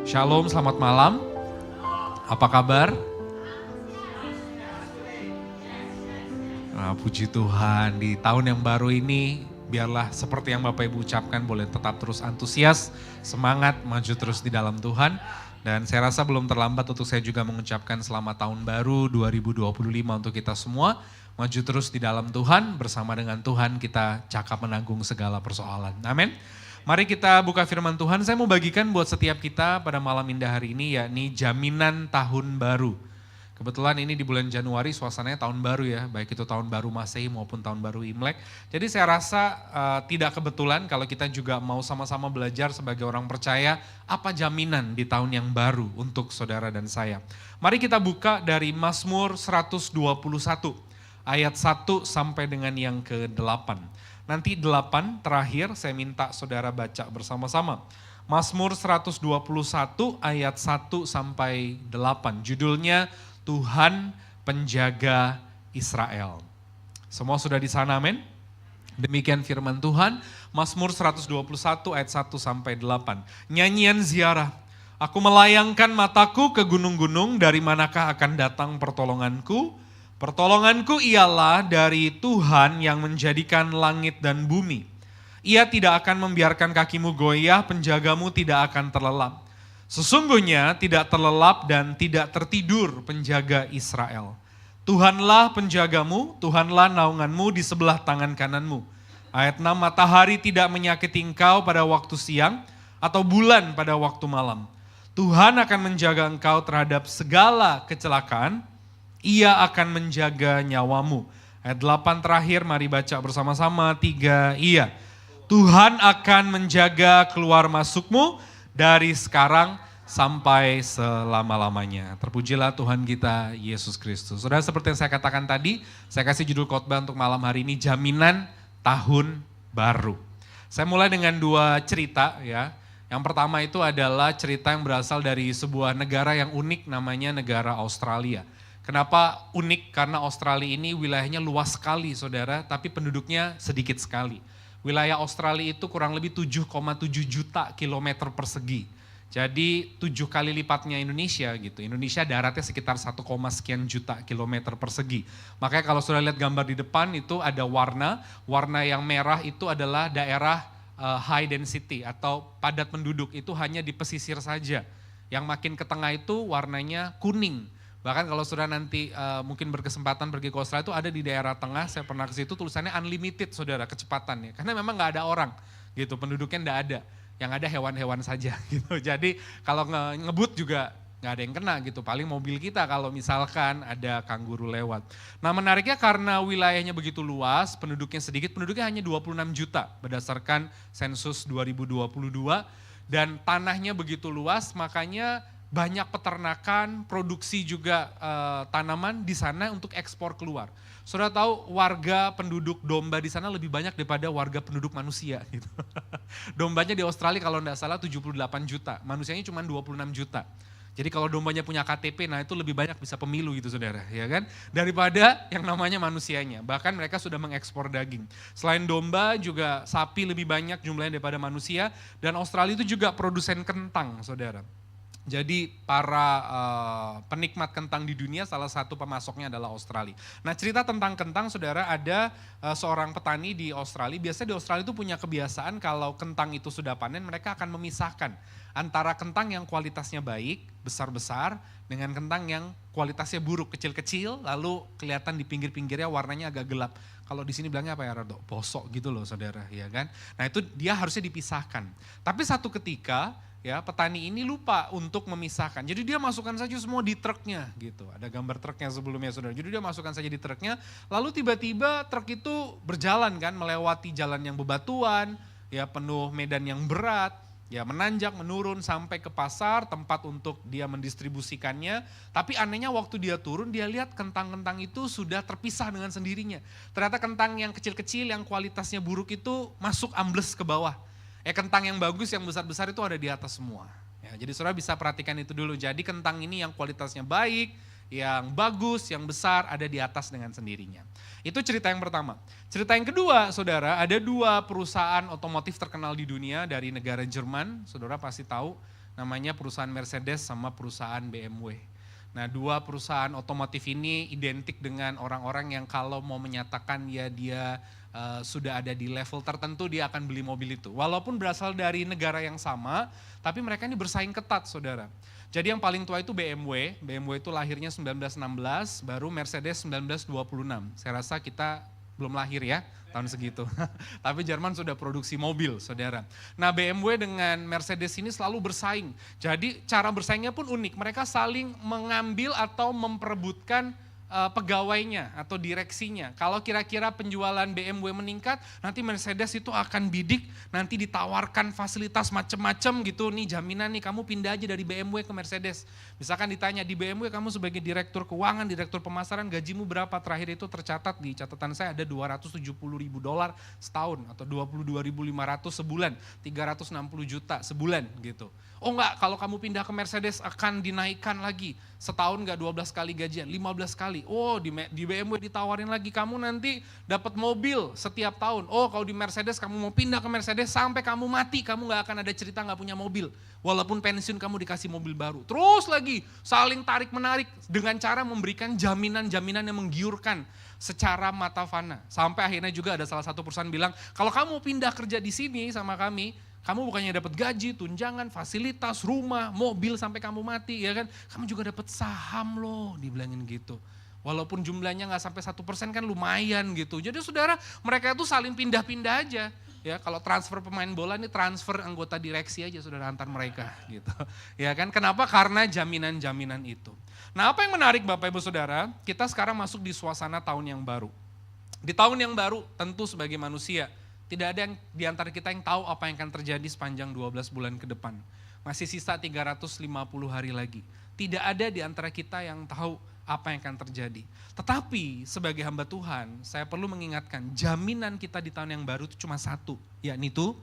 Shalom, selamat malam. Apa kabar? Puji Tuhan, di tahun yang baru ini biarlah seperti yang Bapak Ibu ucapkan, boleh tetap terus antusias, semangat, maju terus di dalam Tuhan. Dan saya rasa belum terlambat untuk saya juga mengucapkan selamat tahun baru 2025 untuk kita semua. Maju terus di dalam Tuhan, bersama dengan Tuhan kita cakap menanggung segala persoalan. Amin. Mari kita buka firman Tuhan. Saya mau bagikan buat setiap kita pada malam indah hari ini, yakni jaminan tahun baru. Kebetulan ini di bulan Januari suasananya tahun baru ya, baik itu tahun baru Masehi maupun tahun baru Imlek. Jadi saya rasa tidak kebetulan kalau kita juga mau sama-sama belajar sebagai orang percaya, apa jaminan di tahun yang baru untuk saudara dan saya. Mari kita buka dari Mazmur 121, ayat 1 sampai dengan yang ke-8. Nanti 8 terakhir saya minta saudara baca bersama-sama. Mazmur 121 ayat 1 sampai 8. Judulnya Tuhan Penjaga Israel. Semua sudah di sana, amin? Demikian firman Tuhan. Mazmur 121 ayat 1 sampai 8. Nyanyian ziarah. Aku melayangkan mataku ke gunung-gunung, dari manakah akan datang pertolonganku? Pertolonganku ialah dari Tuhan yang menjadikan langit dan bumi. Ia tidak akan membiarkan kakimu goyah, penjagamu tidak akan terlelap. Sesungguhnya tidak terlelap dan tidak tertidur penjaga Israel. Tuhanlah penjagamu, Tuhanlah naunganmu di sebelah tangan kananmu. Ayat 6, matahari tidak menyakiti engkau pada waktu siang, atau bulan pada waktu malam. Tuhan akan menjaga engkau terhadap segala kecelakaan, Ia akan menjaga nyawamu. Ayat 8 terakhir, mari baca bersama-sama, 3, iya. Tuhan akan menjaga keluar masukmu dari sekarang sampai selama-lamanya. Terpujilah Tuhan kita, Yesus Kristus. Saudara, seperti yang saya katakan tadi, saya kasih judul khotbah untuk malam hari ini, jaminan tahun baru. Saya mulai dengan 2 cerita ya. Yang pertama itu adalah cerita yang berasal dari sebuah negara yang unik, namanya negara Australia. Kenapa unik? Karena Australia ini wilayahnya luas sekali saudara, tapi penduduknya sedikit sekali. Wilayah Australia itu kurang lebih 7,7 juta kilometer persegi. Jadi 7 kali lipatnya Indonesia gitu. Indonesia daratnya sekitar 1, sekian juta kilometer persegi. Makanya kalau sudah lihat gambar di depan itu ada warna yang merah itu adalah daerah high density atau padat penduduk, itu hanya di pesisir saja. Yang makin ke tengah itu warnanya kuning. Bahkan kalau sudah nanti mungkin berkesempatan pergi ke Australia itu ada di daerah tengah, saya pernah ke situ tulisannya unlimited saudara kecepatannya. Karena memang gak ada orang gitu, penduduknya gak ada. Yang ada hewan-hewan saja gitu. Jadi kalau ngebut juga gak ada yang kena gitu. Paling mobil kita kalau misalkan ada kanguru lewat. Nah menariknya karena wilayahnya begitu luas, penduduknya sedikit, penduduknya hanya 26 juta berdasarkan sensus 2022. Dan tanahnya begitu luas, makanya banyak peternakan, produksi juga tanaman di sana untuk ekspor keluar. Saudara tahu warga penduduk domba di sana lebih banyak daripada warga penduduk manusia gitu. Dombanya di Australia kalau tidak salah 78 juta, manusianya cuma 26 juta. Jadi kalau dombanya punya KTP, nah itu lebih banyak bisa pemilu gitu saudara, ya kan? Daripada yang namanya manusianya. Bahkan mereka sudah mengekspor daging. Selain domba juga sapi lebih banyak jumlahnya daripada manusia. Dan Australia itu juga produsen kentang saudara. Jadi para penikmat kentang di dunia salah satu pemasoknya adalah Australia. Nah cerita tentang kentang saudara, ada seorang petani di Australia. Biasanya di Australia itu punya kebiasaan kalau kentang itu sudah panen mereka akan memisahkan antara kentang yang kualitasnya baik, besar-besar, dengan kentang yang kualitasnya buruk, kecil-kecil, lalu kelihatan di pinggir-pinggirnya warnanya agak gelap. Kalau di sini bilangnya apa ya Rado? Bosok gitu loh saudara, ya kan? Nah itu dia harusnya dipisahkan. Tapi satu ketika ya petani ini lupa untuk memisahkan. Jadi dia masukkan saja semua di truknya gitu. Ada gambar truknya sebelumnya saudara. Jadi dia masukkan saja di truknya, lalu tiba-tiba truk itu berjalan kan melewati jalan yang bebatuan, ya penuh medan yang berat, ya menanjak, menurun sampai ke pasar tempat untuk dia mendistribusikannya. Tapi anehnya waktu dia turun dia lihat kentang-kentang itu sudah terpisah dengan sendirinya. Ternyata kentang yang kecil-kecil yang kualitasnya buruk itu masuk ambles ke bawah. Kentang yang bagus, yang besar-besar itu ada di atas semua. Ya, jadi saudara bisa perhatikan itu dulu. Jadi kentang ini yang kualitasnya baik, yang bagus, yang besar ada di atas dengan sendirinya. Itu cerita yang pertama. Cerita yang kedua saudara, ada 2 perusahaan otomotif terkenal di dunia dari negara Jerman. Saudara pasti tahu namanya perusahaan Mercedes sama perusahaan BMW. Nah, dua perusahaan otomotif ini identik dengan orang-orang yang kalau mau menyatakan ya dia sudah ada di level tertentu, dia akan beli mobil itu. Walaupun berasal dari negara yang sama, tapi mereka ini bersaing ketat, saudara. Jadi yang paling tua itu BMW itu lahirnya 1916, baru Mercedes 1926. Saya rasa kita belum lahir ya, tahun segitu. Tapi Jerman sudah produksi mobil, saudara. Nah, BMW dengan Mercedes ini selalu bersaing. Jadi cara bersaingnya pun unik. Mereka saling mengambil atau memperebutkan pegawainya atau direksinya. Kalau kira-kira penjualan BMW meningkat, nanti Mercedes itu akan bidik, nanti ditawarkan fasilitas macam-macam gitu. Nih jaminan nih, kamu pindah aja dari BMW ke Mercedes. Misalkan ditanya, di BMW kamu sebagai direktur keuangan, direktur pemasaran, gajimu berapa? Terakhir itu tercatat di catatan saya ada $270.000 setahun atau 22.500 sebulan, 360 juta sebulan gitu. Oh enggak, kalau kamu pindah ke Mercedes akan dinaikkan lagi. Setahun enggak 12 kali gajian, 15 kali. Oh di BMW ditawarin lagi, kamu nanti dapat mobil setiap tahun. Oh kalau di Mercedes kamu mau pindah ke Mercedes sampai kamu mati, kamu enggak akan ada cerita enggak punya mobil. Walaupun pensiun kamu dikasih mobil baru. Terus lagi saling tarik menarik dengan cara memberikan jaminan-jaminan yang menggiurkan secara mata fana. Sampai akhirnya juga ada salah satu perusahaan bilang, kalau kamu pindah kerja di sini sama kami, kamu bukannya dapat gaji, tunjangan, fasilitas, rumah, mobil sampai kamu mati, ya kan? Kamu juga dapat saham loh, dibilangin gitu. Walaupun jumlahnya nggak sampai 1% kan lumayan gitu. Jadi saudara, mereka itu saling pindah-pindah aja. Ya, kalau transfer pemain bola ini transfer anggota direksi aja saudara antar mereka gitu. Ya kan? Kenapa? Karena jaminan-jaminan itu. Nah, apa yang menarik Bapak Ibu Saudara? Kita sekarang masuk di suasana tahun yang baru. Di tahun yang baru tentu sebagai manusia tidak ada yang di antara kita yang tahu apa yang akan terjadi sepanjang 12 bulan ke depan. Masih sisa 350 hari lagi. Tidak ada di antara kita yang tahu apa yang akan terjadi. Tetapi sebagai hamba Tuhan, saya perlu mengingatkan jaminan kita di tahun yang baru itu cuma satu, yakni itu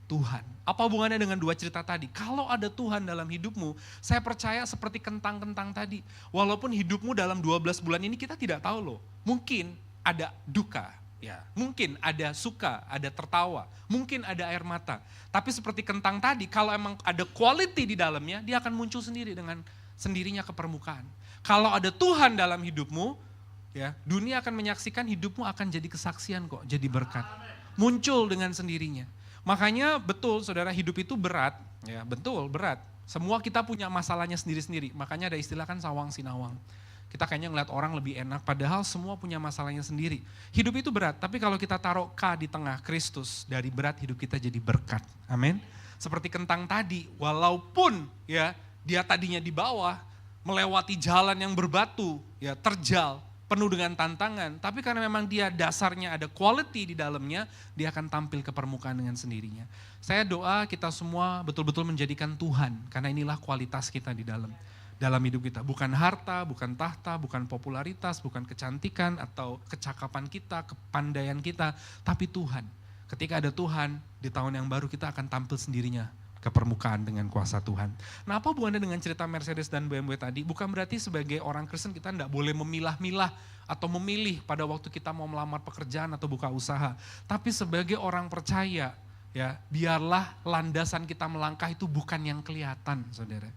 Tuhan. Apa hubungannya dengan dua cerita tadi? Kalau ada Tuhan dalam hidupmu, saya percaya seperti kentang-kentang tadi. Walaupun hidupmu dalam 12 bulan ini kita tidak tahu loh. Mungkin ada duka. Ya, mungkin ada suka, ada tertawa, mungkin ada air mata. Tapi seperti kentang tadi, kalau emang ada quality di dalamnya, dia akan muncul sendiri dengan sendirinya ke permukaan. Kalau ada Tuhan dalam hidupmu, ya, dunia akan menyaksikan hidupmu akan jadi kesaksian kok, jadi berkat. Muncul dengan sendirinya. Makanya betul saudara, hidup itu berat, ya betul berat. Semua kita punya masalahnya sendiri-sendiri, makanya ada istilah kan sawang sinawang. Kita kayaknya ngeliat orang lebih enak, padahal semua punya masalahnya sendiri. Hidup itu berat, tapi kalau kita taruh K di tengah Kristus, dari berat hidup kita jadi berkat. Amin. Seperti kentang tadi, walaupun ya dia tadinya di bawah, melewati jalan yang berbatu, ya terjal, penuh dengan tantangan. Tapi karena memang dia dasarnya ada quality di dalamnya, dia akan tampil ke permukaan dengan sendirinya. Saya doa kita semua betul-betul menjadikan Tuhan, karena inilah kualitas kita di dalam hidup kita. Bukan harta, bukan tahta, bukan popularitas, bukan kecantikan atau kecakapan kita, kepandaian kita, tapi Tuhan. Ketika ada Tuhan, di tahun yang baru kita akan tampil sendirinya ke permukaan dengan kuasa Tuhan. Nah, apa hubungannya dengan cerita Mercedes dan BMW tadi? Bukan berarti sebagai orang Kristen kita tidak boleh memilah-milah atau memilih pada waktu kita mau melamar pekerjaan atau buka usaha. Tapi sebagai orang percaya, ya biarlah landasan kita melangkah itu bukan yang kelihatan, saudara.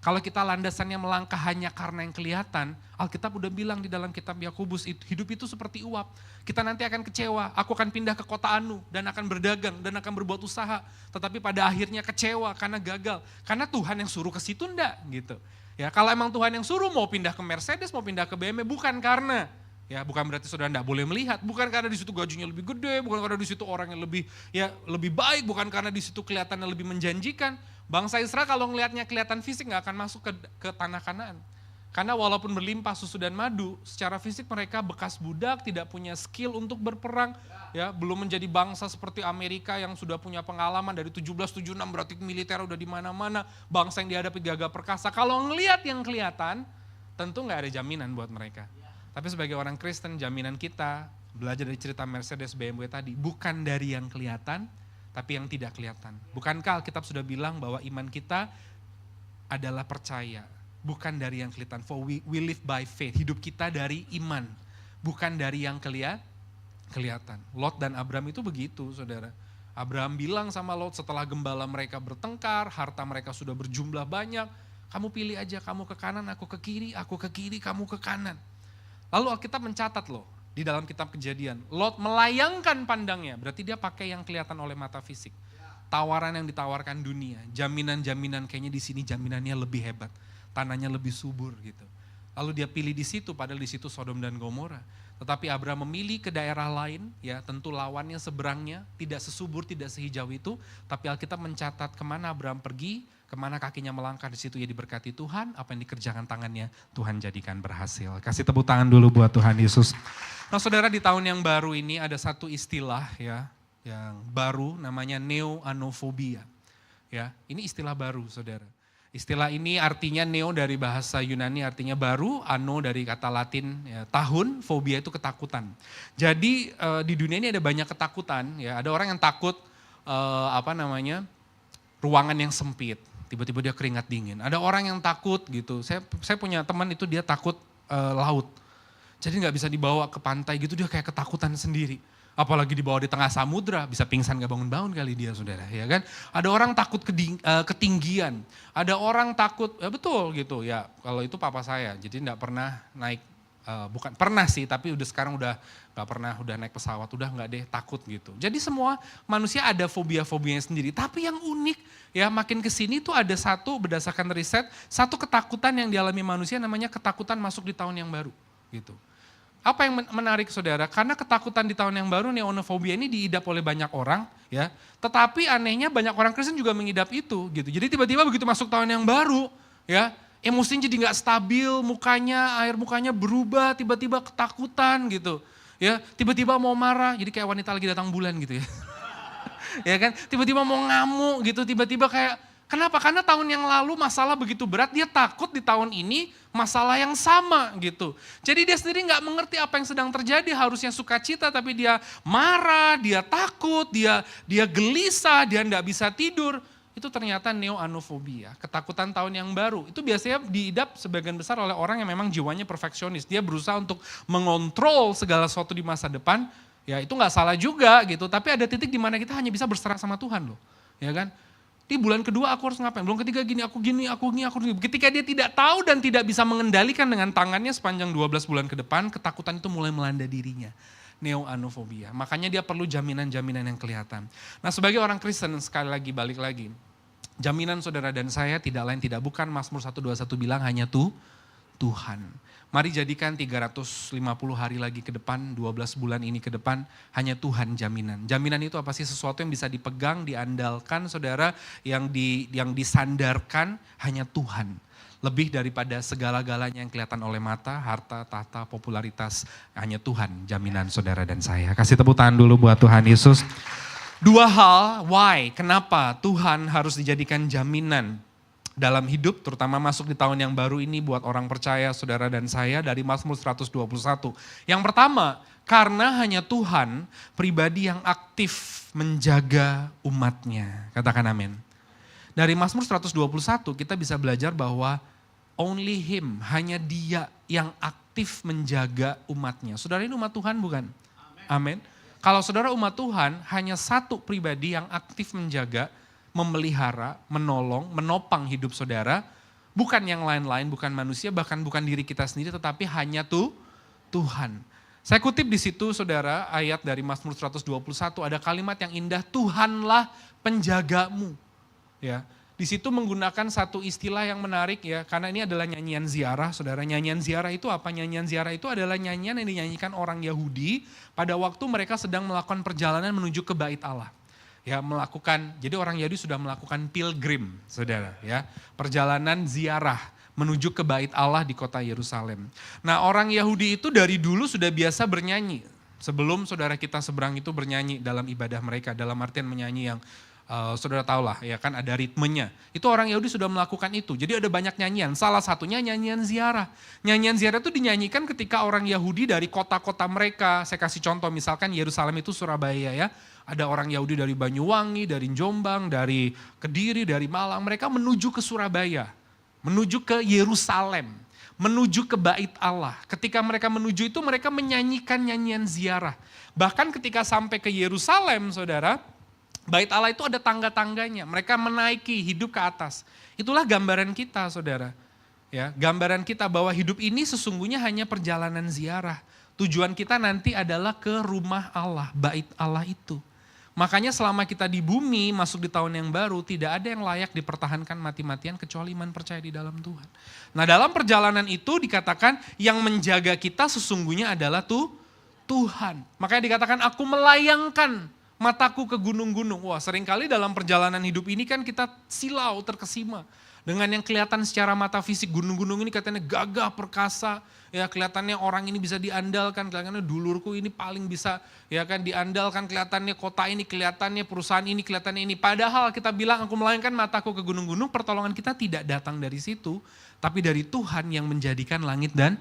Kalau kita landasannya melangkah hanya karena yang kelihatan, Alkitab udah bilang di dalam kitab Yakobus, hidup itu seperti uap. Kita nanti akan kecewa, aku akan pindah ke kota Anu dan akan berdagang dan akan berbuat usaha. Tetapi pada akhirnya kecewa karena gagal. Karena Tuhan yang suruh ke situ enggak gitu. Ya, kalau emang Tuhan yang suruh mau pindah ke Mercedes, mau pindah ke BMW, bukan karena bukan berarti saudara enggak boleh melihat, bukan karena di situ gajinya lebih gede, bukan karena di situ orangnya lebih baik, bukan karena di situ kelihatannya lebih menjanjikan. Bangsa Israel kalau ngelihatnya kelihatan fisik nggak akan masuk ke tanah Kanaan. Karena walaupun berlimpah susu dan madu, secara fisik mereka bekas budak, tidak punya skill untuk berperang, ya belum menjadi bangsa seperti Amerika yang sudah punya pengalaman dari 1776 berarti militer udah di mana-mana, bangsa yang dihadapi gagah perkasa. Kalau ngelihat yang kelihatan, tentu nggak ada jaminan buat mereka. Tapi sebagai orang Kristen, jaminan kita belajar dari cerita Mercedes BMW tadi bukan dari yang kelihatan, tapi yang tidak kelihatan. Bukankah Alkitab sudah bilang bahwa iman kita adalah percaya, bukan dari yang kelihatan. For we live by faith. Hidup kita dari iman, bukan dari yang kelihatan. Lot dan Abram itu begitu, saudara. Abraham bilang sama Lot setelah gembala mereka bertengkar, harta mereka sudah berjumlah banyak, kamu pilih aja, kamu ke kanan, aku ke kiri, kamu ke kanan. Lalu Alkitab mencatat loh, di dalam kitab Kejadian, Lot melayangkan pandangnya, berarti dia pakai yang kelihatan oleh mata fisik. Tawaran yang ditawarkan dunia, jaminan-jaminan kayaknya di sini jaminannya lebih hebat, tanahnya lebih subur gitu. Lalu dia pilih di situ, padahal di situ Sodom dan Gomora. Tetapi Abraham memilih ke daerah lain, ya tentu lawannya seberangnya, tidak sesubur, tidak sehijau itu. Tapi Alkitab mencatat kemana Abraham pergi, kemana kakinya melangkah, di situ ia diberkati Tuhan, apa yang dikerjakan tangannya, Tuhan jadikan berhasil. Kasih tepuk tangan dulu buat Tuhan Yesus. Nah saudara, di tahun yang baru ini ada satu istilah ya, yang baru namanya neo-anofobia. Ya, ini istilah baru saudara. Istilah ini artinya neo dari bahasa Yunani artinya baru, ano dari kata Latin ya, tahun, fobia itu ketakutan. Jadi di dunia ini ada banyak ketakutan ya, ada orang yang takut ruangan yang sempit, tiba-tiba dia keringat dingin. Ada orang yang takut gitu, saya punya teman itu dia takut laut. Jadi nggak bisa dibawa ke pantai gitu, dia kayak ketakutan sendiri. Apalagi dibawa di tengah samudra, bisa pingsan gak bangun-bangun kali dia saudara, ya kan. Ada orang takut ketinggian, ada orang takut, ya betul gitu ya, kalau itu papa saya, jadi gak pernah naik, bukan pernah sih, tapi udah sekarang udah gak pernah, udah naik pesawat, udah gak deh takut gitu. Jadi semua manusia ada fobia-fobianya sendiri, tapi yang unik ya makin kesini tuh ada satu berdasarkan riset, satu ketakutan yang dialami manusia namanya ketakutan masuk di tahun yang baru gitu. Apa yang menarik saudara? Karena ketakutan di tahun yang baru, neonofobia ini diidap oleh banyak orang, ya. Tetapi anehnya banyak orang Kristen juga mengidap itu, gitu. Jadi tiba-tiba begitu masuk tahun yang baru, ya, emosinya jadi nggak stabil, air mukanya berubah, tiba-tiba ketakutan, gitu. Ya, tiba-tiba mau marah, jadi kayak wanita lagi datang bulan, gitu ya. Ya kan? Tiba-tiba mau ngamuk, gitu. Tiba-tiba kayak kenapa? Karena tahun yang lalu masalah begitu berat, dia takut di tahun ini masalah yang sama gitu. Jadi dia sendiri nggak mengerti apa yang sedang terjadi, harusnya sukacita tapi dia marah, dia takut, dia gelisah, dia nggak bisa tidur. Itu ternyata neo-anofobia, ketakutan tahun yang baru. Itu biasanya diidap sebagian besar oleh orang yang memang jiwanya perfeksionis. Dia berusaha untuk mengontrol segala sesuatu di masa depan, ya itu nggak salah juga gitu. Tapi ada titik di mana kita hanya bisa berserah sama Tuhan loh, ya kan? Di bulan kedua aku harus ngapain, bulan ketiga gini, aku gini. Ketika dia tidak tahu dan tidak bisa mengendalikan dengan tangannya sepanjang 12 bulan ke depan, ketakutan itu mulai melanda dirinya. Neo-anofobia. Makanya dia perlu jaminan-jaminan yang kelihatan. Nah sebagai orang Kristen, sekali lagi balik lagi, jaminan saudara dan saya tidak lain tidak bukan, Mazmur 121 bilang hanya Tuhan. Mari jadikan 350 hari lagi ke depan, 12 bulan ini ke depan, hanya Tuhan jaminan. Jaminan itu apa sih? Sesuatu yang bisa dipegang, diandalkan saudara, yang disandarkan hanya Tuhan. Lebih daripada segala-galanya yang kelihatan oleh mata, harta, tahta, popularitas, hanya Tuhan jaminan saudara dan saya. Kasih tepuk tangan dulu buat Tuhan Yesus. Dua hal, why, kenapa Tuhan harus dijadikan jaminan dalam hidup, terutama masuk di tahun yang baru ini buat orang percaya, saudara dan saya, dari Mazmur 121. Yang pertama, karena hanya Tuhan pribadi yang aktif menjaga umatnya. Katakan amin. Dari Mazmur 121 kita bisa belajar bahwa only Him, hanya Dia yang aktif menjaga umatnya. Saudara ini umat Tuhan bukan? Amin. Kalau saudara umat Tuhan, hanya satu pribadi yang aktif menjaga, memelihara, menolong, menopang hidup saudara, bukan yang lain-lain, bukan manusia, bahkan bukan diri kita sendiri, tetapi hanya Tuhan. Saya kutip di situ saudara, ayat dari Mazmur 121, ada kalimat yang indah, Tuhanlah penjagamu. Ya, di situ menggunakan satu istilah yang menarik ya, karena ini adalah nyanyian ziarah, saudara. Nyanyian ziarah itu apa? Nyanyian ziarah itu adalah nyanyian yang dinyanyikan orang Yahudi pada waktu mereka sedang melakukan perjalanan menuju ke Bait Allah. Ya melakukan, jadi orang Yahudi sudah melakukan pilgrim, saudara ya. Perjalanan ziarah menuju ke Bait Allah di kota Yerusalem. Nah orang Yahudi itu dari dulu sudah biasa bernyanyi. Sebelum saudara kita seberang itu bernyanyi dalam ibadah mereka, dalam artian menyanyi yang saudara tahu lah ya kan ada ritmenya. Itu orang Yahudi sudah melakukan itu. Jadi ada banyak nyanyian. Salah satunya nyanyian ziarah. Nyanyian ziarah itu dinyanyikan ketika orang Yahudi dari kota-kota mereka. Saya kasih contoh misalkan Yerusalem itu Surabaya ya. Ada orang Yahudi dari Banyuwangi, dari Jombang, dari Kediri, dari Malang. Mereka menuju ke Surabaya. Menuju ke Yerusalem. Menuju ke Bait Allah. Ketika mereka menuju itu mereka menyanyikan nyanyian ziarah. Bahkan ketika sampai ke Yerusalem saudara. Bait Allah itu ada tangga-tangganya, mereka menaiki hidup ke atas. Itulah gambaran kita, saudara. Ya, gambaran kita bahwa hidup ini sesungguhnya hanya perjalanan ziarah. Tujuan kita nanti adalah ke rumah Allah, bait Allah itu. Makanya selama kita di bumi, masuk di tahun yang baru, tidak ada yang layak dipertahankan mati-matian kecuali iman percaya di dalam Tuhan. Nah, dalam perjalanan itu dikatakan yang menjaga kita sesungguhnya adalah Tuhan. Makanya dikatakan aku melayangkan mataku ke gunung-gunung. Wah, seringkali dalam perjalanan hidup ini kan kita silau, terkesima. Dengan yang kelihatan secara mata fisik, gunung-gunung ini katanya gagah, perkasa. Ya, kelihatannya orang ini bisa diandalkan, kelihatannya dulurku ini paling bisa ya kan diandalkan, kelihatannya kota ini, kelihatannya perusahaan ini, kelihatannya ini. Padahal kita bilang aku melayangkan mataku ke gunung-gunung, pertolongan kita tidak datang dari situ. Tapi dari Tuhan yang menjadikan langit dan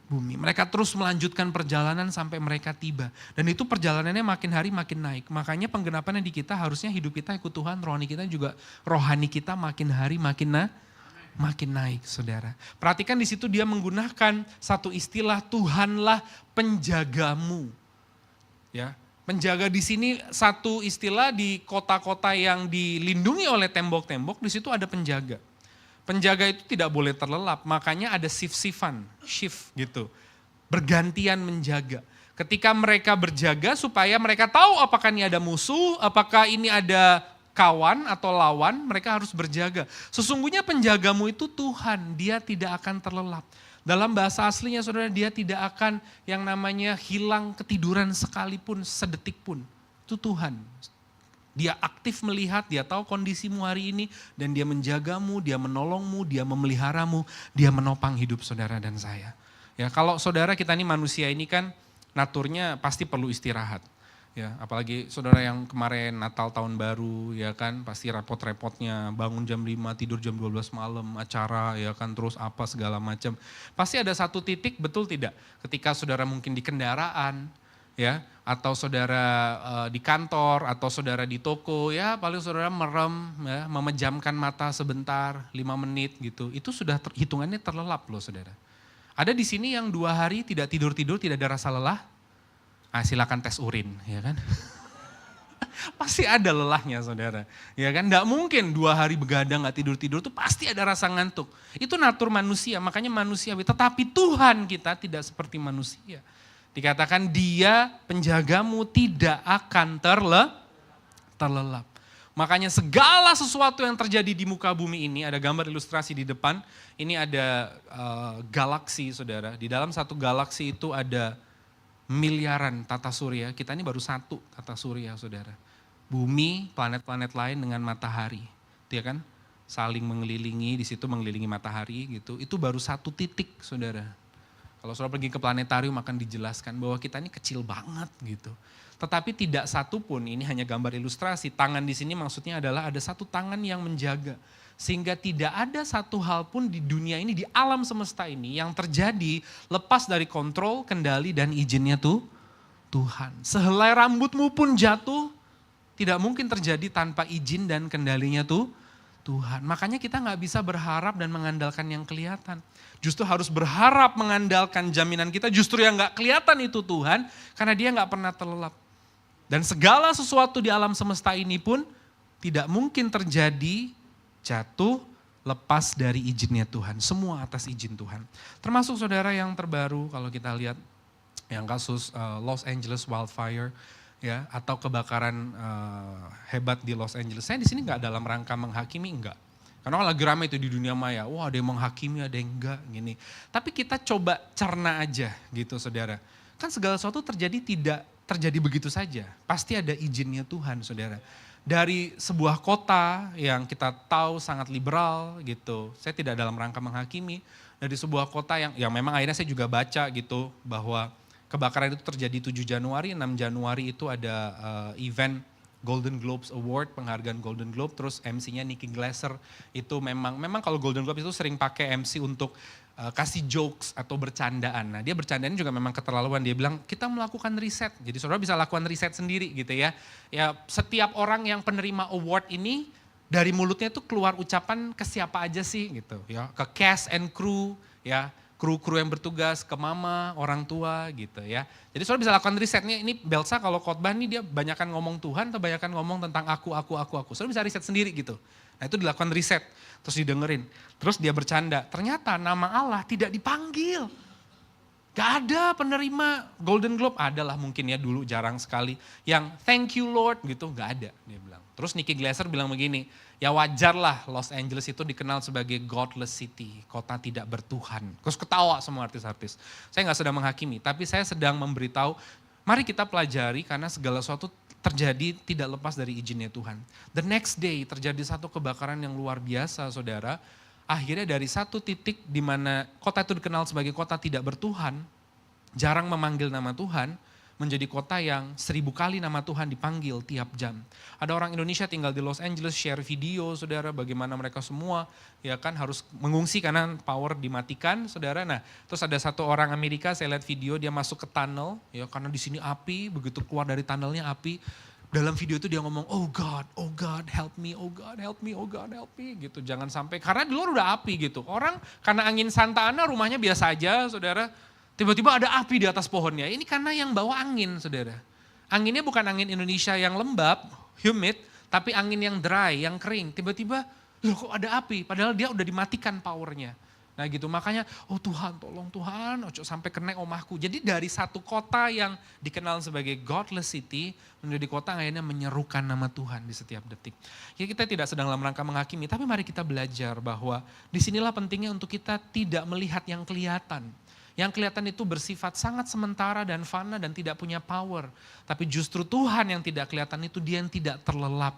bumi. Mereka terus melanjutkan perjalanan sampai mereka tiba. Dan itu perjalanannya makin hari makin naik. Makanya penggenapannya di kita harusnya hidup kita ikut Tuhan, rohani kita makin hari makin naik, saudara. Perhatikan di situ dia menggunakan satu istilah, Tuhanlah penjagamu. Ya, penjaga di sini satu istilah di kota-kota yang dilindungi oleh tembok-tembok, di situ ada penjaga. Penjaga itu tidak boleh terlelap, makanya ada shift gitu. Bergantian menjaga. Ketika mereka berjaga supaya mereka tahu apakah ini ada musuh, apakah ini ada kawan atau lawan, mereka harus berjaga. Sesungguhnya penjagamu itu Tuhan, dia tidak akan terlelap. Dalam bahasa aslinya saudara, dia tidak akan yang namanya hilang ketiduran sekalipun, sedetik pun. Itu Tuhan. Dia aktif melihat, dia tahu kondisimu hari ini, dan dia menjagamu, dia menolongmu, dia memeliharamu, dia menopang hidup saudara dan saya. Ya, kalau saudara kita ini manusia ini kan naturnya pasti perlu istirahat. Ya, apalagi saudara yang kemarin Natal tahun baru ya kan pasti repot-repotnya bangun jam 5 tidur jam 12 malam acara ya kan terus apa segala macam. Pasti ada satu titik, betul tidak? Ketika saudara mungkin di kendaraan ya atau saudara di kantor atau saudara di toko ya paling saudara merem ya memejamkan mata sebentar 5 menit gitu. Itu sudah hitungannya terlelap loh saudara. Ada di sini yang 2 hari tidak tidur-tidur tidak ada rasa lelah. Silakan tes urin, ya kan? Pasti ada lelahnya saudara, ya kan? Nggak mungkin 2 hari begadang nggak tidur-tidur tuh pasti ada rasa ngantuk. Itu natur manusia, makanya manusiawi. Tetapi Tuhan kita tidak seperti manusia. Dikatakan dia penjagamu tidak akan terlelap. Makanya segala sesuatu yang terjadi di muka bumi ini, ada gambar ilustrasi di depan, ini ada galaksi saudara. Di dalam satu galaksi itu ada miliaran tata surya, kita ini baru satu tata surya saudara. Bumi, planet-planet lain dengan matahari, ya kan? Saling mengelilingi, di situ mengelilingi matahari gitu. Itu baru satu titik saudara. Kalau saudara pergi ke planetarium akan dijelaskan bahwa kita ini kecil banget gitu. Tetapi tidak satu pun, ini hanya gambar ilustrasi, tangan di sini maksudnya adalah ada satu tangan yang menjaga. Sehingga tidak ada satu hal pun di dunia ini, di alam semesta ini yang terjadi lepas dari kontrol, kendali dan izinnya Tuhan. Sehelai rambutmu pun jatuh, tidak mungkin terjadi tanpa izin dan kendalinya Tuhan. Makanya kita gak bisa berharap dan mengandalkan yang kelihatan. Justru harus berharap mengandalkan jaminan kita, justru yang gak kelihatan itu Tuhan, karena dia gak pernah terlelap. Dan segala sesuatu di alam semesta ini pun tidak mungkin terjadi jatuh lepas dari izinnya Tuhan. Semua atas izin Tuhan. Termasuk saudara yang terbaru kalau kita lihat yang kasus Los Angeles wildfire ya atau kebakaran hebat di Los Angeles. Saya di sini nggak dalam rangka menghakimi, enggak. Karena lagi ramai itu di dunia maya. Wah, ada yang menghakimi, ada yang enggak gini. Tapi kita coba cerna aja gitu saudara. Kan segala sesuatu tidak terjadi begitu saja. Pasti ada izinnya Tuhan saudara. Dari sebuah kota yang kita tahu sangat liberal gitu, saya tidak dalam rangka menghakimi, dari sebuah kota yang memang akhirnya saya juga baca gitu bahwa kebakaran itu terjadi 7 Januari, 6 Januari itu ada event Golden Globes Award, penghargaan Golden Globe, terus MC-nya Nikki Glaser itu memang kalau Golden Globe itu sering pakai MC untuk kasih jokes atau bercandaan. Nah dia bercandaan juga memang keterlaluan, dia bilang kita melakukan riset, jadi saudara bisa lakukan riset sendiri gitu ya. Ya setiap orang yang penerima award ini dari mulutnya itu keluar ucapan ke siapa aja sih gitu ya, ke cast and crew ya, kru-kru yang bertugas, ke mama, orang tua gitu ya. Jadi saudara bisa lakukan risetnya, ini Belsa kalau khotbah nih dia banyakan ngomong Tuhan atau banyakan ngomong tentang aku. Saudara bisa riset sendiri gitu. Nah itu dilakukan riset, terus didengerin. Terus dia bercanda, ternyata nama Allah tidak dipanggil. Gak ada penerima Golden Globe, adalah mungkin ya dulu jarang sekali. Yang thank you Lord gitu, gak ada dia bilang. Terus Nicky Glaser bilang begini, ya wajar lah Los Angeles itu dikenal sebagai godless city, kota tidak bertuhan. Terus ketawa semua artis-artis. Saya gak sedang menghakimi, tapi saya sedang memberitahu, mari kita pelajari karena segala sesuatu terjadi tidak lepas dari izinnya Tuhan. The next day terjadi satu kebakaran yang luar biasa saudara. Akhirnya dari satu titik di mana kota itu dikenal sebagai kota tidak bertuhan, jarang memanggil nama Tuhan, menjadi kota yang 1000 kali nama Tuhan dipanggil tiap jam. Ada orang Indonesia tinggal di Los Angeles, share video saudara, bagaimana mereka semua ya kan harus mengungsi karena power dimatikan saudara. Nah terus ada satu orang Amerika, saya lihat video dia masuk ke tunnel, ya karena di sini api, begitu keluar dari tunnelnya api. Dalam video itu dia ngomong, oh God, help me, oh God, help me, oh God, help me, gitu. Jangan sampai, karena di luar udah api gitu. Orang karena angin Santa Ana rumahnya biasa aja saudara, tiba-tiba ada api di atas pohonnya. Ini karena yang bawa angin saudara. Anginnya bukan angin Indonesia yang lembab, humid, tapi angin yang dry, yang kering. Tiba-tiba, loh kok ada api, padahal dia udah dimatikan powernya. Nah gitu, makanya, oh Tuhan tolong Tuhan, ojo sampai kena omahku. Jadi dari satu kota yang dikenal sebagai godless city, menjadi kota akhirnya menyerukan nama Tuhan di setiap detik. Ya kita tidak sedang dalam rangka menghakimi, tapi mari kita belajar bahwa disinilah pentingnya untuk kita tidak melihat yang kelihatan. Yang kelihatan itu bersifat sangat sementara dan fana dan tidak punya power. Tapi justru Tuhan yang tidak kelihatan itu dia yang tidak terlelap.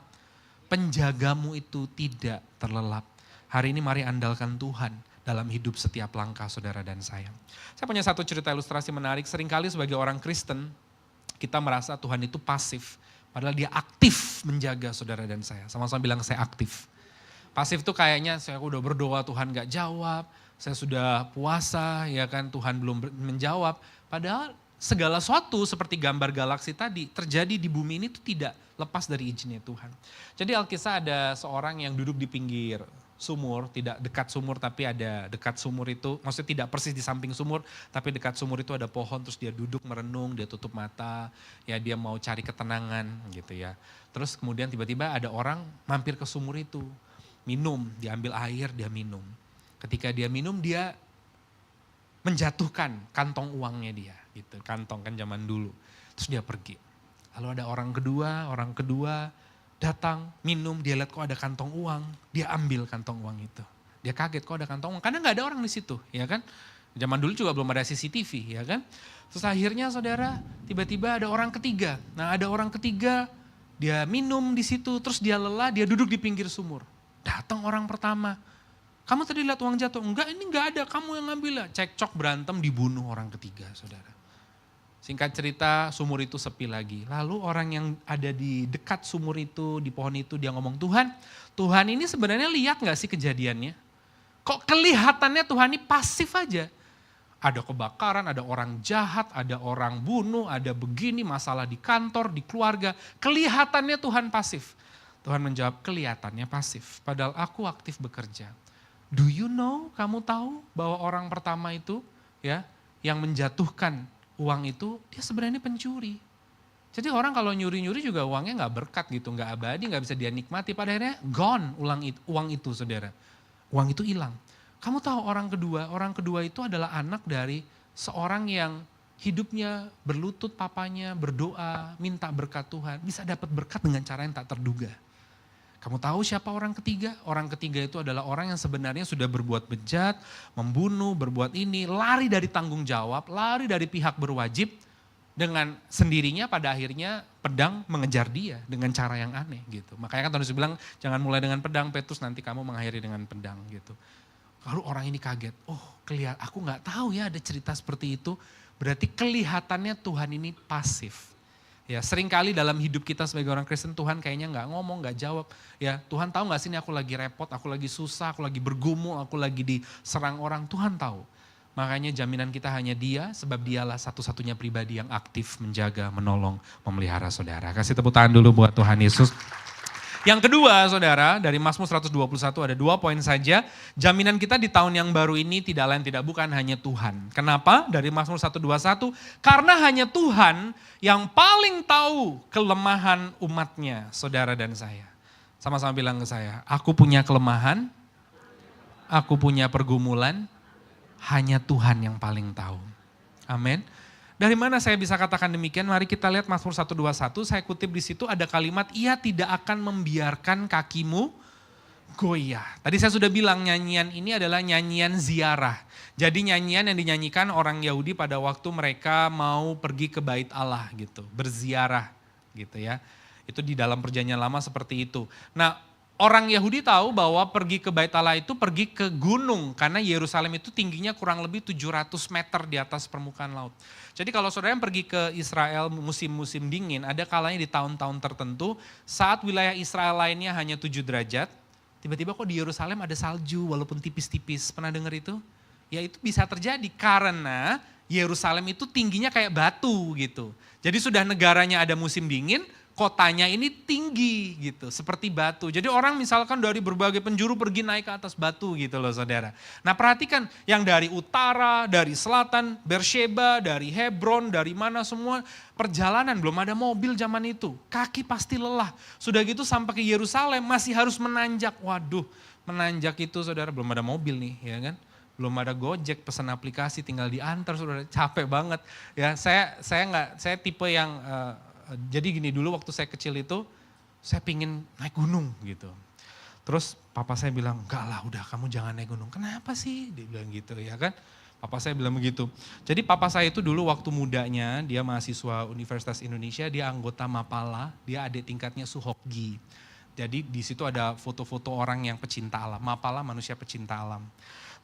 Penjagamu itu tidak terlelap. Hari ini mari andalkan Tuhan dalam hidup setiap langkah saudara dan saya. Saya punya satu cerita ilustrasi menarik. Seringkali sebagai orang Kristen, kita merasa Tuhan itu pasif. Padahal dia aktif menjaga saudara dan saya. Sama-sama bilang saya aktif. Pasif tuh kayaknya saya udah berdoa Tuhan gak jawab. Saya sudah puasa ya kan Tuhan belum menjawab. Padahal segala sesuatu seperti gambar galaksi tadi terjadi di bumi ini tuh tidak lepas dari izinnya Tuhan. Jadi Alkisah ada seorang yang duduk di pinggir sumur, tidak dekat sumur tapi ada dekat sumur itu, maksudnya tidak persis di samping sumur, tapi dekat sumur itu ada pohon, terus dia duduk merenung, dia tutup mata, ya dia mau cari ketenangan gitu ya. Terus kemudian tiba-tiba ada orang mampir ke sumur itu, minum, diambil air, dia minum. Ketika dia minum dia menjatuhkan kantong uangnya dia, gitu, kantong kan zaman dulu. Terus dia pergi. Lalu ada orang kedua, datang, minum, dia lihat kok ada kantong uang, dia ambil kantong uang itu. Dia kaget kok ada kantong uang, karena gak ada orang di situ, ya kan. Zaman dulu juga belum ada CCTV, ya kan. Terus akhirnya saudara, tiba-tiba ada orang ketiga. Nah ada orang ketiga, dia minum di situ, terus dia lelah, dia duduk di pinggir sumur. Datang orang pertama, kamu tadi lihat uang jatuh? Enggak, ini gak ada, kamu yang ngambil lah. Cekcok berantem, dibunuh orang ketiga saudara. Singkat cerita sumur itu sepi lagi. Lalu orang yang ada di dekat sumur itu, di pohon itu dia ngomong, Tuhan ini sebenarnya lihat gak sih kejadiannya? Kok kelihatannya Tuhan ini pasif aja? Ada kebakaran, ada orang jahat, ada orang bunuh, ada begini, masalah di kantor, di keluarga. Kelihatannya Tuhan pasif. Tuhan menjawab, kelihatannya pasif. Padahal aku aktif bekerja. Do you know, kamu tahu bahwa orang pertama itu ya yang menjatuhkan uang itu dia sebenarnya pencuri. Jadi orang kalau nyuri-nyuri juga uangnya gak berkat gitu, gak abadi, gak bisa dia nikmati. Pada akhirnya gone uang itu saudara. Uang itu hilang. Kamu tahu orang kedua itu adalah anak dari seorang yang hidupnya berlutut papanya, berdoa, minta berkat Tuhan. Bisa dapat berkat dengan cara yang tak terduga. Kamu tahu siapa orang ketiga? Orang ketiga itu adalah orang yang sebenarnya sudah berbuat bejat, membunuh, berbuat ini, lari dari tanggung jawab, lari dari pihak berwajib, dengan sendirinya pada akhirnya pedang mengejar dia dengan cara yang aneh gitu. Makanya kan Tuhan Yesus bilang jangan mulai dengan pedang Petrus, nanti kamu mengakhiri dengan pedang gitu. Lalu orang ini kaget, aku gak tahu ya ada cerita seperti itu, berarti kelihatannya Tuhan ini pasif. Ya, seringkali dalam hidup kita sebagai orang Kristen Tuhan kayaknya gak ngomong, gak jawab. Ya, Tuhan tahu gak sih ini aku lagi repot, aku lagi susah, aku lagi bergumul, aku lagi diserang orang. Tuhan tahu. Makanya jaminan kita hanya Dia, sebab Dialah satu-satunya pribadi yang aktif menjaga, menolong, memelihara saudara. Kasih tepuk tangan dulu buat Tuhan Yesus. Yang kedua saudara, dari Mazmur 121 ada 2 poin saja. Jaminan kita di tahun yang baru ini tidak lain tidak bukan hanya Tuhan. Kenapa? Dari Mazmur 121, karena hanya Tuhan yang paling tahu kelemahan umatnya, saudara dan saya. Sama-sama bilang ke saya, aku punya kelemahan, aku punya pergumulan, hanya Tuhan yang paling tahu. Amin. Dari mana saya bisa katakan demikian? Mari kita lihat Mazmur 121, saya kutip di situ ada kalimat, ia tidak akan membiarkan kakimu goyah. Tadi saya sudah bilang nyanyian ini adalah nyanyian ziarah. Jadi nyanyian yang dinyanyikan orang Yahudi pada waktu mereka mau pergi ke bait Allah gitu, berziarah gitu ya. Itu di dalam perjanjian lama seperti itu. Nah, orang Yahudi tahu bahwa pergi ke Bait Allah itu pergi ke gunung karena Yerusalem itu tingginya kurang lebih 700 meter di atas permukaan laut. Jadi kalau saudara yang pergi ke Israel musim-musim dingin, ada kalanya di tahun-tahun tertentu saat wilayah Israel lainnya hanya 7 derajat, tiba-tiba kok di Yerusalem ada salju walaupun tipis-tipis. Pernah dengar itu? Ya itu bisa terjadi karena Yerusalem itu tingginya kayak batu gitu. Jadi sudah negaranya ada musim dingin, kotanya ini tinggi gitu, seperti batu. Jadi orang misalkan dari berbagai penjuru pergi naik ke atas batu gitu loh saudara. Nah perhatikan yang dari utara, dari selatan, Beersheba, dari Hebron, dari mana semua perjalanan, belum ada mobil zaman itu. Kaki pasti lelah. Sudah gitu sampai ke Yerusalem masih harus menanjak. Waduh, menanjak itu saudara belum ada mobil nih ya kan. Belum ada Gojek, pesan aplikasi tinggal diantar saudara, capek banget. Ya saya tipe yang jadi gini, dulu waktu saya kecil itu, saya pingin naik gunung gitu. Terus papa saya bilang, enggak lah udah kamu jangan naik gunung. Kenapa sih? Dia bilang gitu ya kan. Papa saya bilang begitu. Jadi papa saya itu dulu waktu mudanya, dia mahasiswa Universitas Indonesia, dia anggota Mapala, dia adik tingkatnya Suhokgi. Jadi di situ ada foto-foto orang yang pecinta alam. Mapala manusia pecinta alam.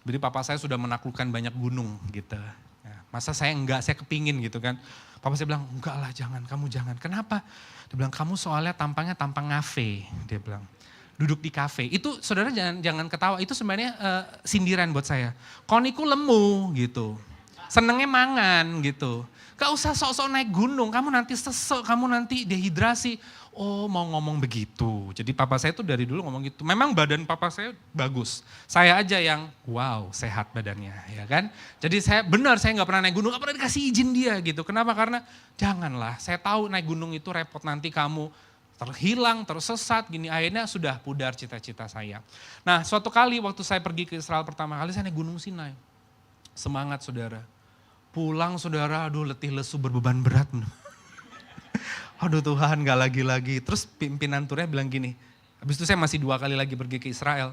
Jadi papa saya sudah menaklukkan banyak gunung gitu. Nah, masa saya enggak, saya kepingin gitu kan. Papa saya bilang, enggak lah jangan, kamu jangan. Kenapa? Dia bilang, kamu soalnya tampangnya tampang ngafe. Dia bilang, duduk di kafe. Itu saudara jangan ketawa, itu sebenarnya sindiran buat saya. Koniku lemu gitu, senengnya mangan gitu. Gak usah sok-sok naik gunung, kamu nanti sesek, kamu nanti dehidrasi. Oh mau ngomong begitu. Jadi papa saya tuh dari dulu ngomong gitu. Memang badan papa saya bagus. Saya aja yang wow sehat badannya ya kan. Jadi saya nggak pernah naik gunung, gak pernah dikasih izin dia gitu. Kenapa? Karena janganlah, saya tahu naik gunung itu repot, nanti kamu terhilang, tersesat gini. Akhirnya sudah pudar cita-cita saya. Nah suatu kali waktu saya pergi ke Israel pertama kali saya naik gunung Sinai. Semangat saudara. Pulang saudara, aduh letih lesu berbeban berat. Aduh Tuhan gak lagi-lagi. Terus pimpinan turnya bilang gini, habis itu saya masih 2 kali lagi pergi ke Israel.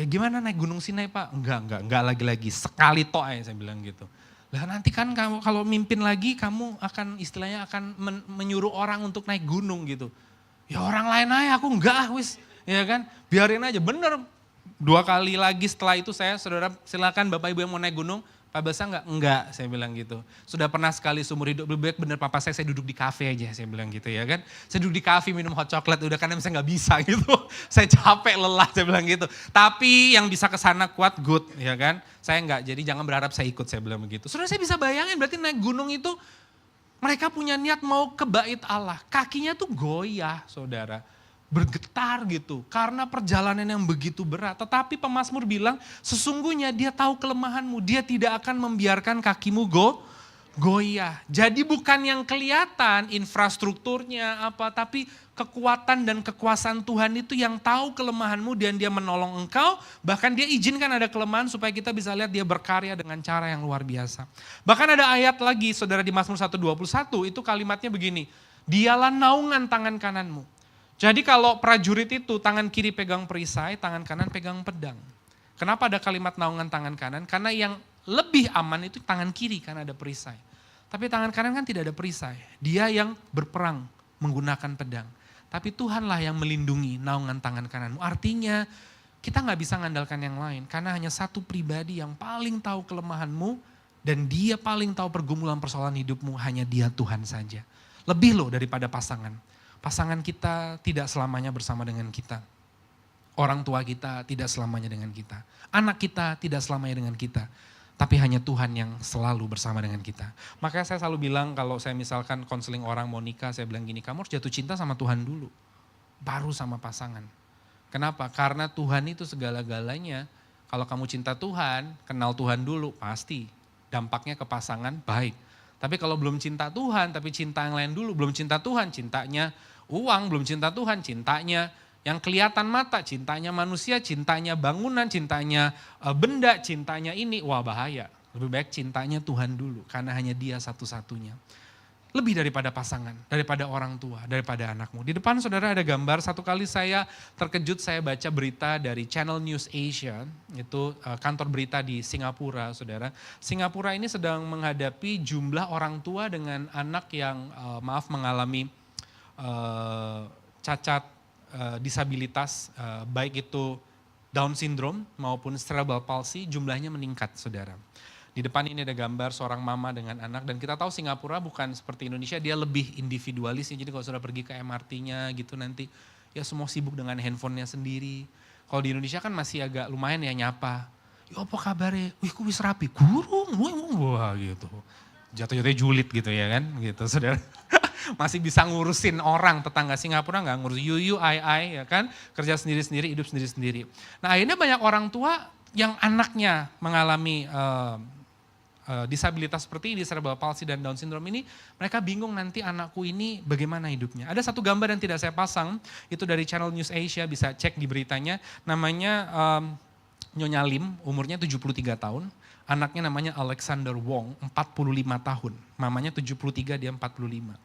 Gimana naik gunung Sinai Pak? Enggak lagi-lagi. Sekali toh aja saya bilang gitu. Lah nanti kan kamu kalau mimpin lagi kamu akan istilahnya akan menyuruh orang untuk naik gunung gitu. Ya orang lain aja aku enggak wis. Ya kan biarin aja bener. 2 kali lagi setelah itu saya saudara silakan Bapak Ibu yang mau naik gunung. Pak Basa enggak, saya bilang gitu. Sudah pernah sekali seumur hidup, lebih baik bener papa saya duduk di kafe aja, saya bilang gitu ya kan. Saya duduk di kafe minum hot chocolate, udah karena saya nggak bisa gitu. Saya capek, lelah, saya bilang gitu. Tapi yang bisa kesana kuat, good ya kan. Saya enggak, jadi jangan berharap saya ikut, saya bilang begitu. Sudah saya bisa bayangin, berarti naik gunung itu, mereka punya niat mau ke bait Allah. Kakinya tuh goyah saudara. Bergetar gitu karena perjalanan yang begitu berat. Tetapi pemazmur bilang sesungguhnya dia tahu kelemahanmu, dia tidak akan membiarkan kakimu goyah. Jadi bukan yang kelihatan infrastrukturnya apa, tapi kekuatan dan kekuasaan Tuhan itu yang tahu kelemahanmu dan dia menolong engkau. Bahkan dia izinkan ada kelemahan supaya kita bisa lihat dia berkarya dengan cara yang luar biasa. Bahkan ada ayat lagi saudara di Mazmur 121 itu kalimatnya begini, dialah naungan tangan kananmu. Jadi kalau prajurit itu tangan kiri pegang perisai, tangan kanan pegang pedang. Kenapa ada kalimat naungan tangan kanan? Karena yang lebih aman itu tangan kiri karena ada perisai. Tapi tangan kanan kan tidak ada perisai. Dia yang berperang menggunakan pedang. Tapi Tuhanlah yang melindungi naungan tangan kananmu. Artinya kita gak bisa mengandalkan yang lain. Karena hanya satu pribadi yang paling tahu kelemahanmu dan dia paling tahu pergumulan persoalan hidupmu, hanya dia Tuhan saja. Lebih loh daripada pasangan. Pasangan kita tidak selamanya bersama dengan kita. Orang tua kita tidak selamanya dengan kita. Anak kita tidak selamanya dengan kita. Tapi hanya Tuhan yang selalu bersama dengan kita. Makanya saya selalu bilang kalau saya misalkan konseling orang mau nikah, saya bilang gini, kamu harus jatuh cinta sama Tuhan dulu. baru sama pasangan. Kenapa? Karena Tuhan itu segala-galanya. Kalau kamu cinta Tuhan, kenal Tuhan dulu, pasti dampaknya ke pasangan baik. Tapi kalau belum cinta Tuhan, tapi cinta yang lain dulu, belum cinta Tuhan, cintanya uang, belum cinta Tuhan, cintanya yang kelihatan mata, cintanya manusia, cintanya bangunan, cintanya benda, cintanya ini, wah bahaya. Lebih baik cintanya Tuhan dulu, karena hanya Dia satu-satunya. Lebih daripada pasangan, daripada orang tua, daripada anakmu. Di depan saudara ada gambar, satu kali saya terkejut, saya baca berita dari Channel News Asia, itu kantor berita di Singapura saudara. Singapura ini sedang menghadapi jumlah orang tua dengan anak yang mengalami cacat, disabilitas, baik itu Down syndrome maupun cerebral palsy, jumlahnya meningkat saudara. Di depan ini ada gambar seorang mama dengan anak, dan kita tahu Singapura bukan seperti Indonesia, dia lebih individualis. Jadi kalau sudah pergi ke MRT-nya gitu nanti, ya semua sibuk dengan handphonenya sendiri. Kalau di Indonesia kan masih agak lumayan ya nyapa. Ya apa kabarnya? Wih kok wis rapi? Gurung, wah gitu. Jatuh-jatuhnya julid gitu ya kan, gitu saudara. Masih bisa ngurusin orang, tetangga Singapura nggak ngurus you, I, ya kan. Kerja sendiri-sendiri, hidup sendiri-sendiri. Nah akhirnya banyak orang tua yang anaknya mengalami disabilitas seperti ini, cerebral palsy dan Down syndrome ini, mereka bingung nanti anakku ini bagaimana hidupnya. Ada satu gambar yang tidak saya pasang, itu dari Channel News Asia, bisa cek di beritanya, namanya Nyonya Lim, umurnya 73 tahun, anaknya namanya Alexander Wong, 45 tahun, mamanya 73, dia 45.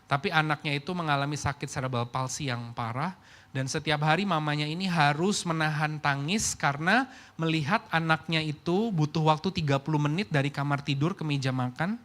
Tapi anaknya itu mengalami sakit cerebral palsy yang parah, dan setiap hari mamanya ini harus menahan tangis karena melihat anaknya itu butuh waktu 30 menit dari kamar tidur ke meja makan,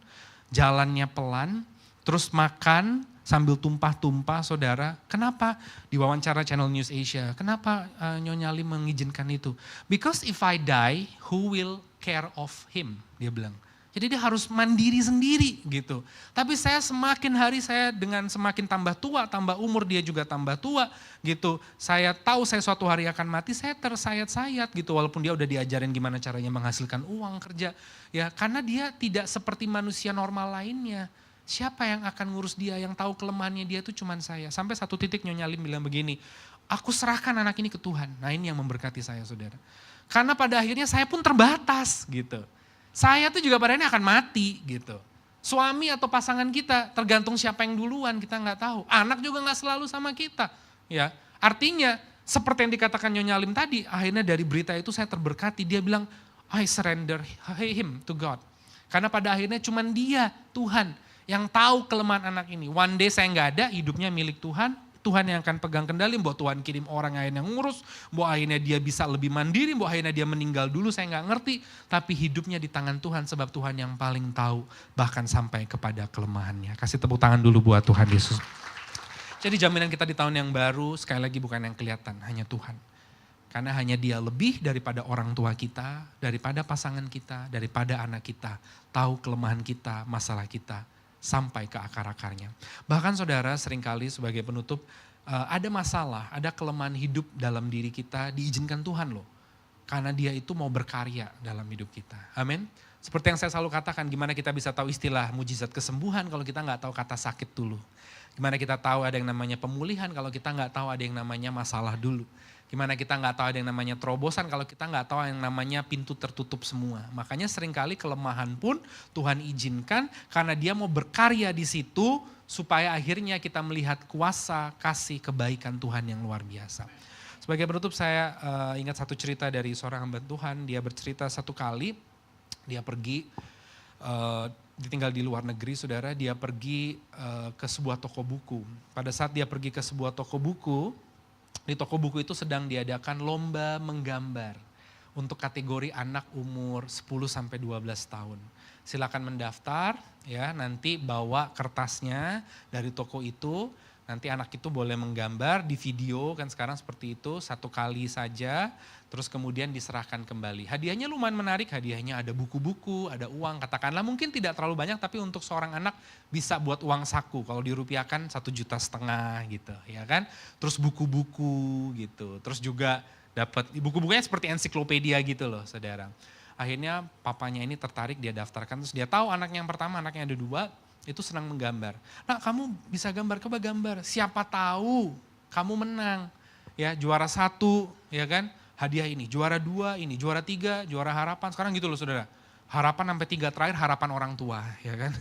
jalannya pelan, terus makan sambil tumpah-tumpah saudara. Kenapa? Di wawancara Channel News Asia, kenapa Nyonya Lim mengizinkan itu? Because if I die, who will care of him? Dia bilang. Jadi dia harus mandiri sendiri gitu. Tapi saya semakin hari saya dengan semakin tambah tua, tambah umur dia juga tambah tua gitu. Saya tahu saya suatu hari akan mati, saya tersayat-sayat gitu. Walaupun dia udah diajarin gimana caranya menghasilkan uang kerja. Ya karena dia tidak seperti manusia normal lainnya. Siapa yang akan ngurus dia, yang tahu kelemahannya dia itu cuman saya. Sampai satu titik Nyonya Lim bilang begini, aku serahkan anak ini ke Tuhan. Nah ini yang memberkati saya saudara. Karena pada akhirnya saya pun terbatas gitu. Saya tuh juga pada ini akan mati gitu. Suami atau pasangan kita tergantung siapa yang duluan kita nggak tahu. Anak juga nggak selalu sama kita. Ya, artinya seperti yang dikatakan Nyonya Lim tadi, akhirnya dari berita itu saya terberkati. Dia bilang, I surrender him to God. Karena pada akhirnya cuman dia, Tuhan, yang tahu kelemahan anak ini. One day saya nggak ada, hidupnya milik Tuhan. Tuhan yang akan pegang kendali, bahwa Tuhan kirim orang akhirnya ngurus, bahwa akhirnya dia bisa lebih mandiri, bahwa akhirnya dia meninggal dulu, saya nggak ngerti. Tapi hidupnya di tangan Tuhan, sebab Tuhan yang paling tahu, bahkan sampai kepada kelemahannya. Kasih tepuk tangan dulu buat Tuhan Yesus. Jadi jaminan kita di tahun yang baru, sekali lagi bukan yang kelihatan, hanya Tuhan. Karena hanya dia lebih daripada orang tua kita, daripada pasangan kita, daripada anak kita, tahu kelemahan kita, masalah kita, sampai ke akar-akarnya. Bahkan saudara seringkali sebagai penutup, ada masalah, ada kelemahan hidup dalam diri kita diizinkan Tuhan loh. Karena dia itu mau berkarya dalam hidup kita. Amin. Seperti yang saya selalu katakan, gimana kita bisa tahu istilah mujizat kesembuhan kalau kita nggak tahu kata sakit dulu. Gimana kita tahu ada yang namanya pemulihan kalau kita nggak tahu ada yang namanya masalah dulu. Gimana kita nggak tahu ada yang namanya terobosan kalau kita nggak tahu yang namanya pintu tertutup semua. Makanya seringkali kelemahan pun Tuhan izinkan karena dia mau berkarya di situ supaya akhirnya kita melihat kuasa, kasih, kebaikan Tuhan yang luar biasa. Sebagai penutup saya ingat satu cerita dari seorang hamba Tuhan. Dia bercerita satu kali dia pergi ditinggal di luar negeri saudara. Dia pergi ke sebuah toko buku. Pada saat dia pergi ke sebuah toko buku, di toko buku itu sedang diadakan lomba menggambar untuk kategori anak umur 10 sampai 12 tahun. Silakan mendaftar ya, nanti bawa kertasnya dari toko itu, nanti anak itu boleh menggambar di video kan sekarang seperti itu, satu kali saja, terus kemudian diserahkan kembali. Hadiahnya lumayan menarik, hadiahnya ada buku-buku, ada uang, katakanlah mungkin tidak terlalu banyak tapi untuk seorang anak bisa buat uang saku, kalau dirupiahkan 1,5 juta gitu ya kan. Terus buku-buku gitu, terus juga dapat buku-bukunya seperti ensiklopedia gitu loh saudara. Akhirnya papanya ini tertarik, dia daftarkan, terus dia tahu anaknya yang pertama, anaknya ada 2, itu senang menggambar. Nah kamu bisa gambar, coba gambar, siapa tahu kamu menang. Ya, juara 1, ya kan, hadiah ini. Juara 2 ini, juara 3, juara harapan. Sekarang gitu loh saudara. Harapan sampai 3 terakhir harapan orang tua, ya kan.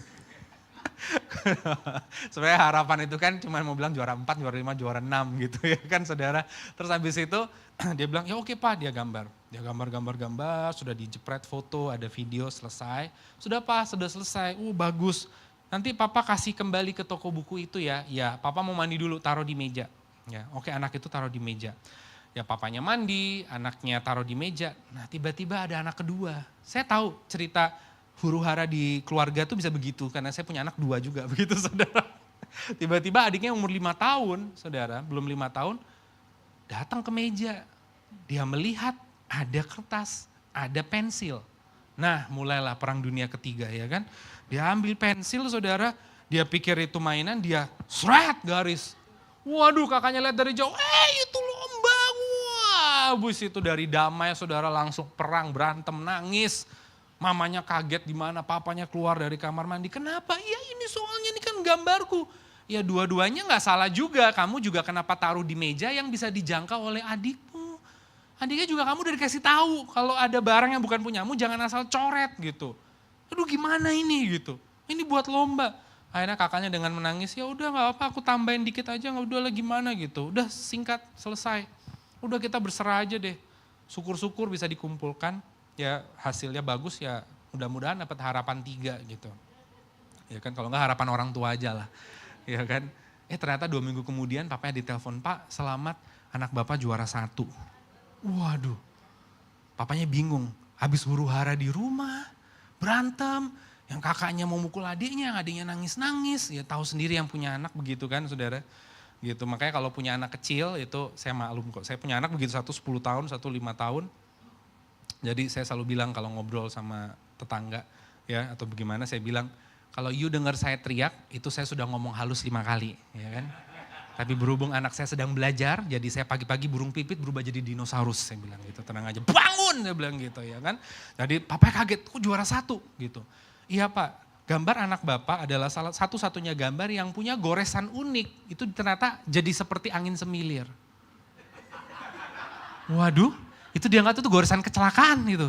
Sebenarnya harapan itu kan cuma mau bilang juara 4, juara 5, juara 6 gitu ya kan saudara. Terus habis itu dia bilang ya oke Pak, dia gambar. Dia gambar, sudah dijepret foto, ada video selesai. Sudah Pak, sudah selesai, bagus. Nanti Papa kasih kembali ke toko buku itu ya. Ya Papa mau mandi dulu, taruh di meja. Ya, oke anak itu taruh di meja. Ya papanya mandi, anaknya taruh di meja. Nah tiba-tiba ada anak kedua. Saya tahu cerita huru hara di keluarga tuh bisa begitu, karena saya punya anak 2 juga, begitu saudara. Tiba-tiba adiknya umur 5 tahun, saudara, belum 5 tahun, datang ke meja. Dia melihat ada kertas, ada pensil. Nah mulailah perang dunia ketiga ya kan. Dia ambil pensil saudara, dia pikir itu mainan, dia seret garis. Waduh kakaknya lihat dari jauh, itu lomba. Wah, bus itu dari damai saudara langsung perang, berantem, nangis. Mamanya kaget di mana, papanya keluar dari kamar mandi. Kenapa? Ya ini soalnya ini kan gambarku. Ya dua-duanya gak salah juga. Kamu juga kenapa taruh di meja yang bisa dijangkau oleh adikmu. Adiknya juga kamu udah dikasih tahu. Kalau ada barang yang bukan punyamu jangan asal coret gitu. Aduh gimana ini gitu. Ini buat lomba. Akhirnya kakaknya dengan menangis, ya udah gak apa-apa aku tambahin dikit aja, gak udah lah gimana gitu. Udah singkat, selesai. Udah kita berserah aja deh. Syukur-syukur bisa dikumpulkan. Ya hasilnya bagus ya mudah-mudahan dapat harapan 3 gitu. Ya kan kalau enggak harapan orang tua aja lah. Ya kan. Ternyata 2 minggu kemudian papanya ditelepon, Pak selamat anak bapak juara 1. Waduh. Papanya bingung. Habis huru hara di rumah. Berantem. Yang kakaknya mau mukul adiknya. Adiknya nangis-nangis. Ya tahu sendiri yang punya anak begitu kan saudara. Gitu. Makanya kalau punya anak kecil itu saya maklum kok. Saya punya anak begitu, satu 10 tahun, satu 5 tahun. Jadi saya selalu bilang kalau ngobrol sama tetangga ya atau bagaimana saya bilang kalau you dengar saya teriak itu saya sudah ngomong halus 5 kali ya kan. Tapi berhubung anak saya sedang belajar jadi saya pagi-pagi burung pipit berubah jadi dinosaurus saya bilang gitu. Tenang aja bangun saya bilang gitu ya kan. Jadi papa kaget kok juara 1 gitu. Iya Pak, gambar anak Bapak adalah salah satu-satunya gambar yang punya goresan unik. Itu ternyata jadi seperti angin semilir. Waduh. Itu dianggap itu goresan kecelakaan gitu.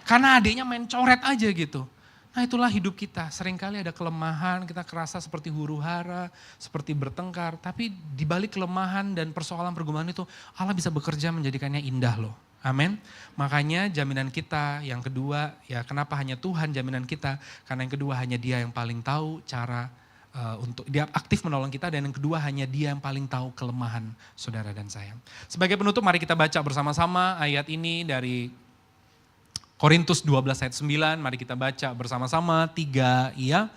Karena adiknya main coret aja gitu. Nah itulah hidup kita. Seringkali ada kelemahan, kita kerasa seperti huru hara, seperti bertengkar. Tapi di balik kelemahan dan persoalan pergumulan itu Allah bisa bekerja menjadikannya indah loh. Amin. Makanya jaminan kita yang kedua, ya kenapa hanya Tuhan jaminan kita. Karena yang kedua hanya Dia yang paling tahu cara untuk dia aktif menolong kita dan yang kedua hanya Dia yang paling tahu kelemahan saudara dan saya. Sebagai penutup mari kita baca bersama-sama ayat ini dari Korintus 12 ayat 9. Mari kita baca bersama-sama 3 iya.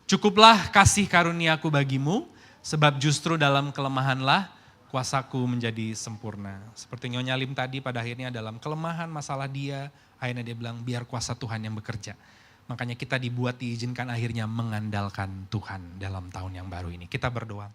Cukuplah kasih karuniaku bagimu sebab justru dalam kelemahanlah kuasaku menjadi sempurna. Seperti Nyonya Lim tadi pada akhirnya dalam kelemahan masalah dia akhirnya dia bilang biar kuasa Tuhan yang bekerja. Makanya kita diizinkan akhirnya mengandalkan Tuhan dalam tahun yang baru ini. Kita berdoa.